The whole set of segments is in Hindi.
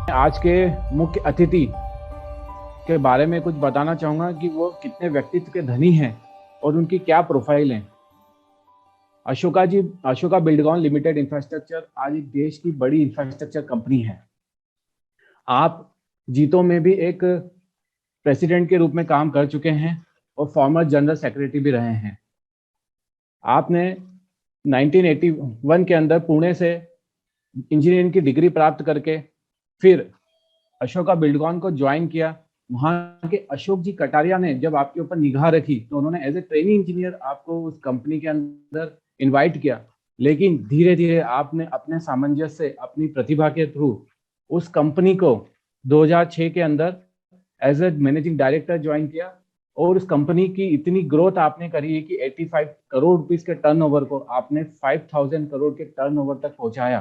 आज के मुख्य अतिथि के बारे में कुछ बताना चाहूंगा कि वो कितने व्यक्तित्व के धनी हैं और उनकी क्या प्रोफाइल है। अशोका बिल्डकॉन लिमिटेड इंफ्रास्ट्रक्चर आज एक देश की बड़ी इंफ्रास्ट्रक्चर कंपनी है। आप जीतो में भी एक प्रेसिडेंट के रूप में काम कर चुके हैं और फॉर्मर जनरल सेक्रेटरी भी रहे हैं। आपने 1981 के अंदर पुणे से इंजीनियरिंग की डिग्री प्राप्त करके फिर अशोका बिल्डकॉन को ज्वाइन किया। वहां के अशोक जी कटारिया ने जब आपके ऊपर निगाह रखी तो उन्होंने एज ए ट्रेनिंग इंजीनियर आपको उस कंपनी के अंदर इनवाइट किया। लेकिन धीरे धीरे आपने अपने सामंजस्य से, अपनी प्रतिभा के थ्रू उस कंपनी को 2006 के अंदर as a managing director join किया और उस कंपनी की इतनी ग्रोथ आपने करी है कि 85 करोड़ रुपीस के टर्नओवर को आपने 5000 करोड़ के टर्नओवर तक पहुंचाया।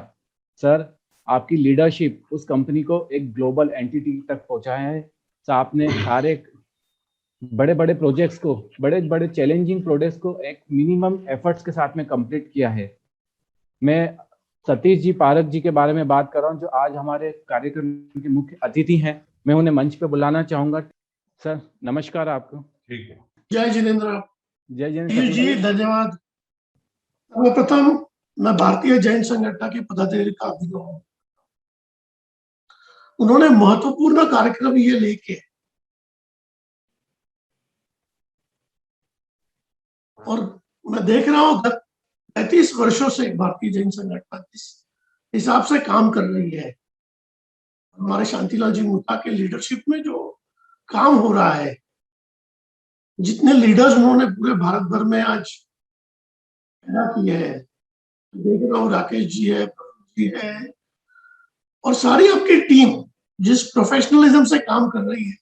सर, आपकी लीडरशिप उस कंपनी को एक ग्लोबल एंटिटी तक पहुंचाया है। तो आपने सारे बड़े बड़े प्रोजेक्ट्स को, बड़े बड़े चैलेंजिंग प्रोजेक्ट्स को एक मिनिमम एफर्ट्स के साथ में कंप्लीट किया है। मैं सतीश जी पारक जी के बारे में बात कर रहा हूं, जो आज हमारे कार्यक्रम के मुख्य अतिथि हैं। मैं उन्हें मंच पे बुलाना चाहूंगा। सर नमस्कार आपको। ठीक है। जय जिनेन्द्र। जय जैन जी सतीश जी। धन्यवाद। सर्वप्रथम मैं भारतीय जैन संगठन के पदाधिकारी का अभिनव हूँ। उन्होंने महत्वपूर्ण कार्यक्रम ये लेके और मैं देख रहा हूँ गत 35 वर्षों से भारतीय जैन संगठन इस हिसाब से काम कर रही है। हमारे शांतिलाल जी मुता के लीडरशिप में जो काम हो रहा है, जितने लीडर्स उन्होंने पूरे भारत भर में आज पैदा किए हैं, देख रहा हूँ राकेश जी है, प्रभु जी है और सारी आपकी टीम जिस प्रोफेशनलिज्म से काम कर रही है,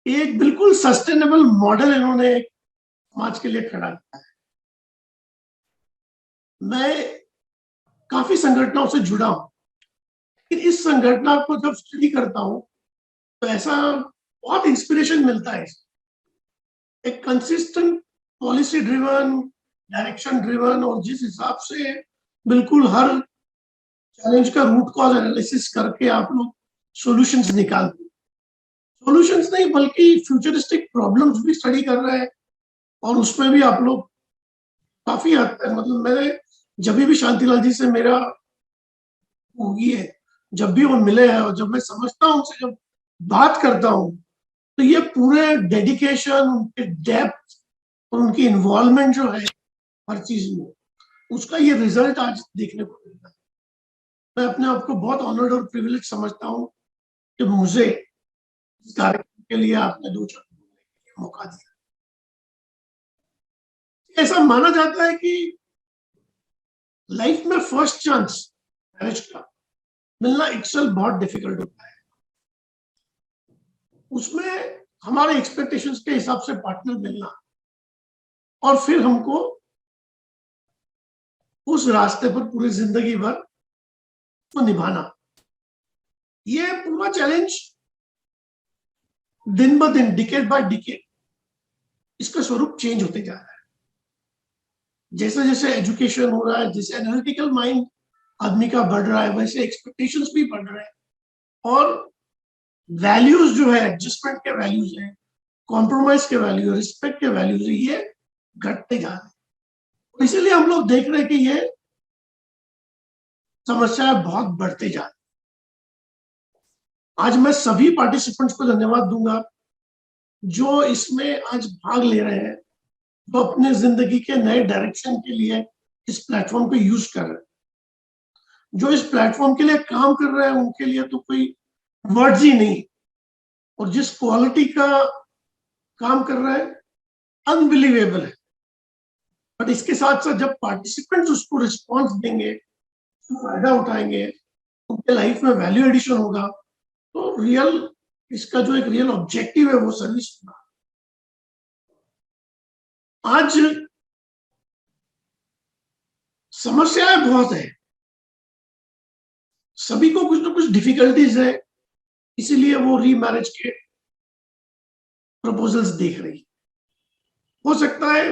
एक बिल्कुल सस्टेनेबल मॉडल इन्होंने समाज के लिए खड़ा किया है। मैं काफी संगठनों से जुड़ा हूं, लेकिन इस संगठन को जब स्टडी करता हूं तो ऐसा बहुत इंस्पिरेशन मिलता है। एक consistent policy driven, direction driven और जिस हिसाब से बिल्कुल हर चैलेंज का रूट कॉज एनालिसिस करके आप लोग सॉल्यूशंस निकालते, सॉल्यूशंस नहीं बल्कि फ्यूचरिस्टिक प्रॉब्लम्स भी स्टडी कर रहे हैं और उसमें भी आप लोग काफी हद तक, मतलब मेरे जब भी शांतिलाल जी से मेरा हुई है, जब भी वो मिले हैं और जब मैं समझता हूँ उनसे, जब बात करता हूँ तो ये पूरे डेडिकेशन, उनके डेप्थ और उनकी इन्वॉल्वमेंट जो है हर चीज में, उसका ये रिजल्ट आज देखने को मिलता है। मैं अपने आप को बहुत ऑनर्ड और प्रिविलेज समझता हूँ कि मुझे इस कार्यक्रम के लिए आपने 2 शब्द बोलने के लिए मौका दिया। ऐसा माना जाता है कि लाइफ में फर्स्ट चांस मैरिज का मिलना इटसेल्फ बहुत डिफिकल्ट होता है। उसमें हमारे एक्सपेक्टेशंस के हिसाब से पार्टनर मिलना और फिर हमको उस रास्ते पर पूरी जिंदगी भर तो निभाना, ये पूरा चैलेंज दिन ब दिन, डिकेड बाय डिकेड इसका स्वरूप चेंज होते जा रहा है। जैसे जैसे एजुकेशन हो रहा है, जैसे एनालिटिकल माइंड आदमी का बढ़ रहा है, वैसे एक्सपेक्टेशंस भी बढ़ रहे हैं और वैल्यूज जो है, एडजस्टमेंट के वैल्यूज है, कॉम्प्रोमाइज के वैल्यू, रिस्पेक्ट के वैल्यूज है, ये घटते जा रहे हैं। इसीलिए हम लोग देख रहे हैं कि ये समस्याएं बहुत बढ़ते जा रही। आज मैं सभी पार्टिसिपेंट्स को धन्यवाद दूंगा जो इसमें आज भाग ले रहे हैं, जो अपने जिंदगी के नए डायरेक्शन के लिए इस प्लेटफॉर्म को यूज कर रहे हैं, जो इस प्लेटफॉर्म के लिए काम कर रहे हैं, उनके लिए तो कोई वर्ड्स ही नहीं। और जिस क्वालिटी का काम कर रहे हैं, अनबिलीवेबल है। बट इसके साथ साथ जब पार्टिसिपेंट्स उसको रिस्पॉन्स देंगे, फायदा उठाएंगे, उनके लाइफ में वैल्यू एडिशन होगा, तो रियल इसका जो एक रियल ऑब्जेक्टिव है वो सर्विस होगा। आज समस्याएं बहुत है, सभी को कुछ ना कुछ डिफिकल्टीज है, इसीलिए वो रीमैरिज के प्रपोजल्स देख रही। हो सकता है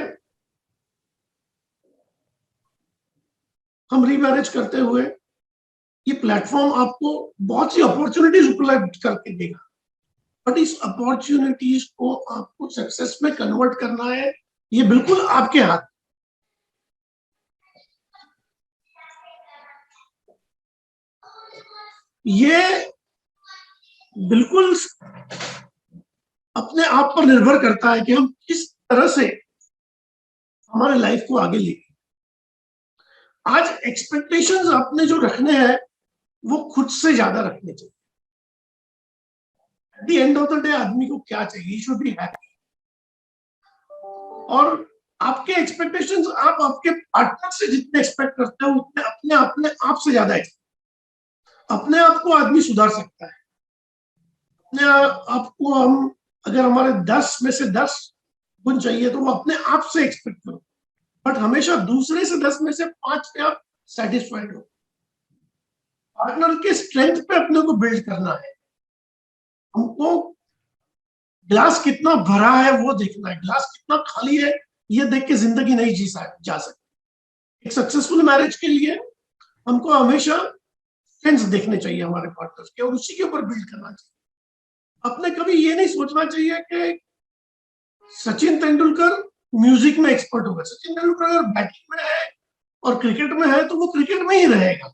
हम रीमैरिज करते हुए ये प्लेटफॉर्म आपको बहुत सी अपॉर्चुनिटीज उपलब्ध करके देगा, बट इस अपॉर्चुनिटीज को आपको सक्सेस में कन्वर्ट करना है, ये बिल्कुल आपके हाथ। ये बिल्कुल अपने आप पर निर्भर करता है कि हम किस तरह से हमारे लाइफ को आगे लेंगे। आज एक्सपेक्टेशंस अपने जो रखने हैं वो खुद से ज्यादा रखने चाहिए। At the end of the day आदमी को क्या चाहिए? Should be happy. और आपके एक्सपेक्टेशंस आप आपके पार्टनर से जितने एक्सपेक्ट करते हो उतने अपने अपने आप से ज्यादा एक्सपेक्ट। अपने आप को आदमी सुधार सकता है। अपने आप को हम अगर हमारे 10 में से 10 गुण चाहिए तो वो अपने आप से एक्सपेक्ट करो, बट हमेशा दूसरे से 10 में से 5 पे आप सेटिस्फाइड हो। पार्टनर के स्ट्रेंथ पे अपने को बिल्ड करना है। हमको ग्लास कितना भरा है वो देखना है, ग्लास कितना खाली है ये देख के जिंदगी नहीं जा सकती। एक सक्सेसफुल मैरिज के लिए हमको हमेशा स्ट्रेंथ्स देखने चाहिए हमारे पार्टनर के और उसी के ऊपर बिल्ड करना चाहिए। अपने कभी ये नहीं सोचना चाहिए कि सचिन तेंदुलकर म्यूजिक में एक्सपर्ट होगा। सचिन तेंदुलकर अगर बैटिंग में है और क्रिकेट में है तो वो क्रिकेट में ही रहेगा।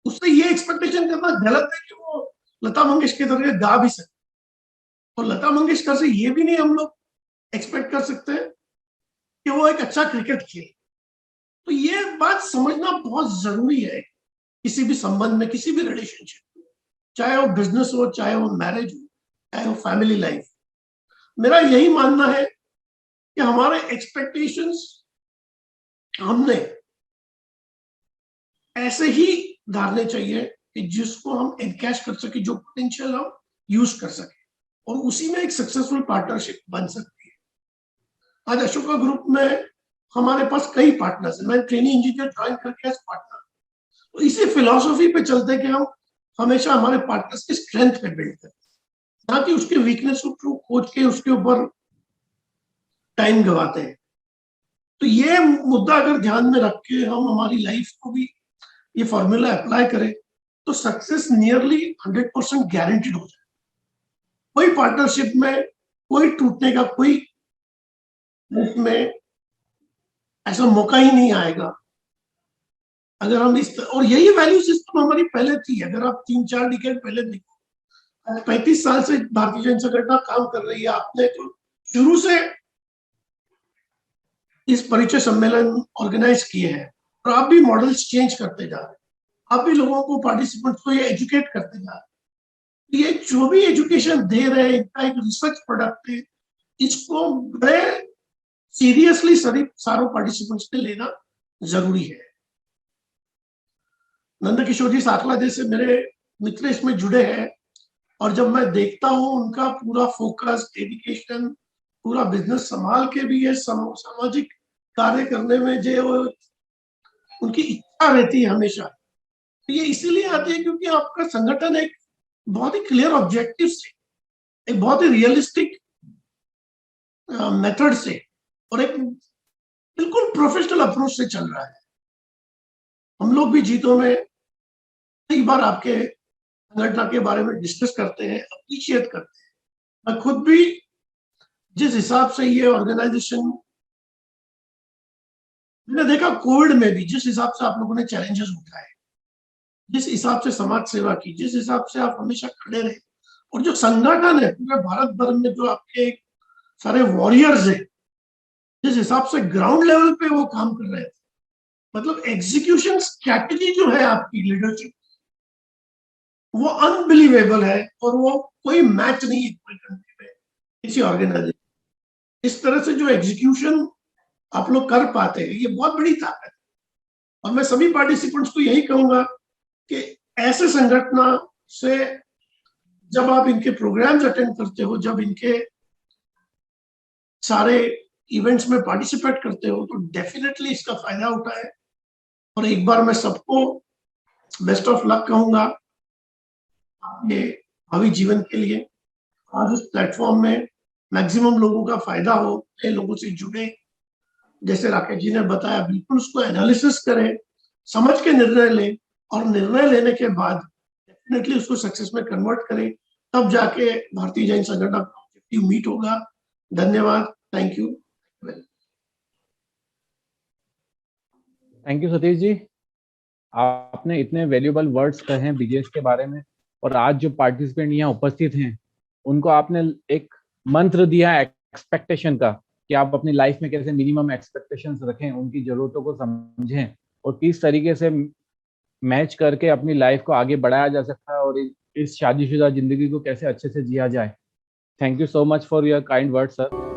उससे ये एक्सपेक्टेशन करना गलत है कि वो लता मंगेशकर की तरह गा भी सकते। और लता मंगेशकर से ये भी नहीं हम लोग एक्सपेक्ट कर सकते कि वो एक अच्छा क्रिकेट खेले। तो ये बात समझना बहुत जरूरी है किसी भी संबंध में, किसी भी रिलेशनशिप में, चाहे वो बिजनेस हो, चाहे वो मैरिज हो, चाहे वो फैमिली लाइफ। मेरा यही मानना है कि हमारे एक्सपेक्टेशंस हमने ऐसे ही धारने चाहिए कि जिसको हम एनकैश कर सके, जो पोटेंशियल हम यूज कर सके और उसी में एक सक्सेसफुल पार्टनरशिप बन सकती है। आज अशोका ग्रुप में हमारे पास कई पार्टनर्स हैं। मैं ट्रेनिंग इंजीनियर ज्वाइन करके एज पार्टनर, तो इसी फिलॉसफी पे चलते कि हम हमेशा हमारे पार्टनर्स के स्ट्रेंथ पे बिल्ड करते हैं, ना कि उसके वीकनेस को खोज के उसके ऊपर टाइम गवाते हैं। तो ये मुद्दा अगर ध्यान में रख के हम हमारी लाइफ को भी ये फॉर्मूला अप्लाई करें तो सक्सेस नियरली 100% गारंटीड हो जाए। कोई पार्टनरशिप में कोई टूटने का कोई में ऐसा मौका ही नहीं आएगा अगर हम इस और यही वैल्यू सिस्टम हमारी पहले थी। अगर आप 3-4 डिकेड पहले देखो, 35 साल से भारतीय जन संगठन काम कर रही है। आपने तो शुरू से इस परिचय सम्मेलन ऑर्गेनाइज किए हैं और आप भी मॉडल्स चेंज करते जा रहे हैं। आप भी लोगों को, पार्टिसिपेंट्स को ये एजुकेट करते जा रहे हैं। ये जो भी एजुकेशन दे रहे हैं इनका एक रिसर्च प्रोडक्ट है, इसको बड़े सीरियसली सारों पार्टिसिपेंट्स ने लेना जरूरी है। नंद किशोर जी साकला जैसे मेरे मित्र इसमें जुड़े हैं और जब मैं देखता हूं उनका पूरा फोकस, डेडिकेशन, पूरा बिजनेस संभाल के भी ये सामाजिक कार्य करने में जो उनकी इच्छा रहती है हमेशा, तो ये इसीलिए आती है क्योंकि आपका संगठन एक बहुत ही क्लियर ऑब्जेक्टिव से, एक बहुत ही रियलिस्टिक मेथड से और एक बिल्कुल प्रोफेशनल अप्रोच से चल रहा है। हम लोग भी जीतों में कई बार आपके संगठन के बारे में डिस्कस करते हैं, अप्रिशिएट करते हैं। मैं खुद भी जिस हिसाब से ये ऑर्गेनाइजेशन मैंने देखा, कोविड में भी जिस हिसाब से आप लोगों ने चैलेंजेस उठाए, जिस हिसाब से समाज सेवा की, जिस हिसाब से आप हमेशा खड़े रहे और जो संगठन है पूरे भारत भर में जो आपके सारे वॉरियर्स हैं, जिस हिसाब से ग्राउंड लेवल पे वो काम कर रहे थे, मतलब एग्जीक्यूशन स्ट्रैटेजी जो है आपकी लीडरशिप वो अनबिलीवेबल है और वो कोई मैच नहीं है पूरी कंट्री में किसी ऑर्गेनाइजेशन। इस तरह से जो एग्जीक्यूशन आप लोग कर पाते हैं ये बहुत बड़ी ताकत है। और मैं सभी पार्टिसिपेंट्स को यही कहूंगा कि ऐसे संगठन से जब आप इनके प्रोग्राम्स अटेंड करते हो, जब इनके सारे इवेंट्स में पार्टिसिपेट करते हो तो डेफिनेटली इसका फायदा उठाए। और एक बार मैं सबको बेस्ट ऑफ लक कहूंगा आपके भावी जीवन के लिए। आज इस प्लेटफॉर्म में मैक्सिमम लोगों का फायदा हो, नए लोगों से जुड़े, जैसे राकेश जी ने बताया बिल्कुल उसको एनालिसिस करें, समझ के निर्णय लें और निर्णय लेने के बाद डेफिनेटली उसको सक्सेस में कन्वर्ट करें, तब जाके भारतीय जैन संगठन का ऑब्जेक्टिव मीट होगा। धन्यवाद, thank you. Thank you Satish ji, आपने इतने वैल्यूएबल वर्ड्स कहे हैं बीजेएस के बारे में, और आज जो पार्टिसिपेंट यहाँ उपस्थित हैं उनको आपने एक मंत्र दिया एक्सपेक्टेशन का, कि आप अपनी लाइफ में कैसे मिनिमम एक्सपेक्टेशंस रखें, उनकी जरूरतों को समझें और किस तरीके से मैच करके अपनी लाइफ को आगे बढ़ाया जा सकता है और इस शादीशुदा जिंदगी को कैसे अच्छे से जिया जाए। Thank you so much for your kind word sir.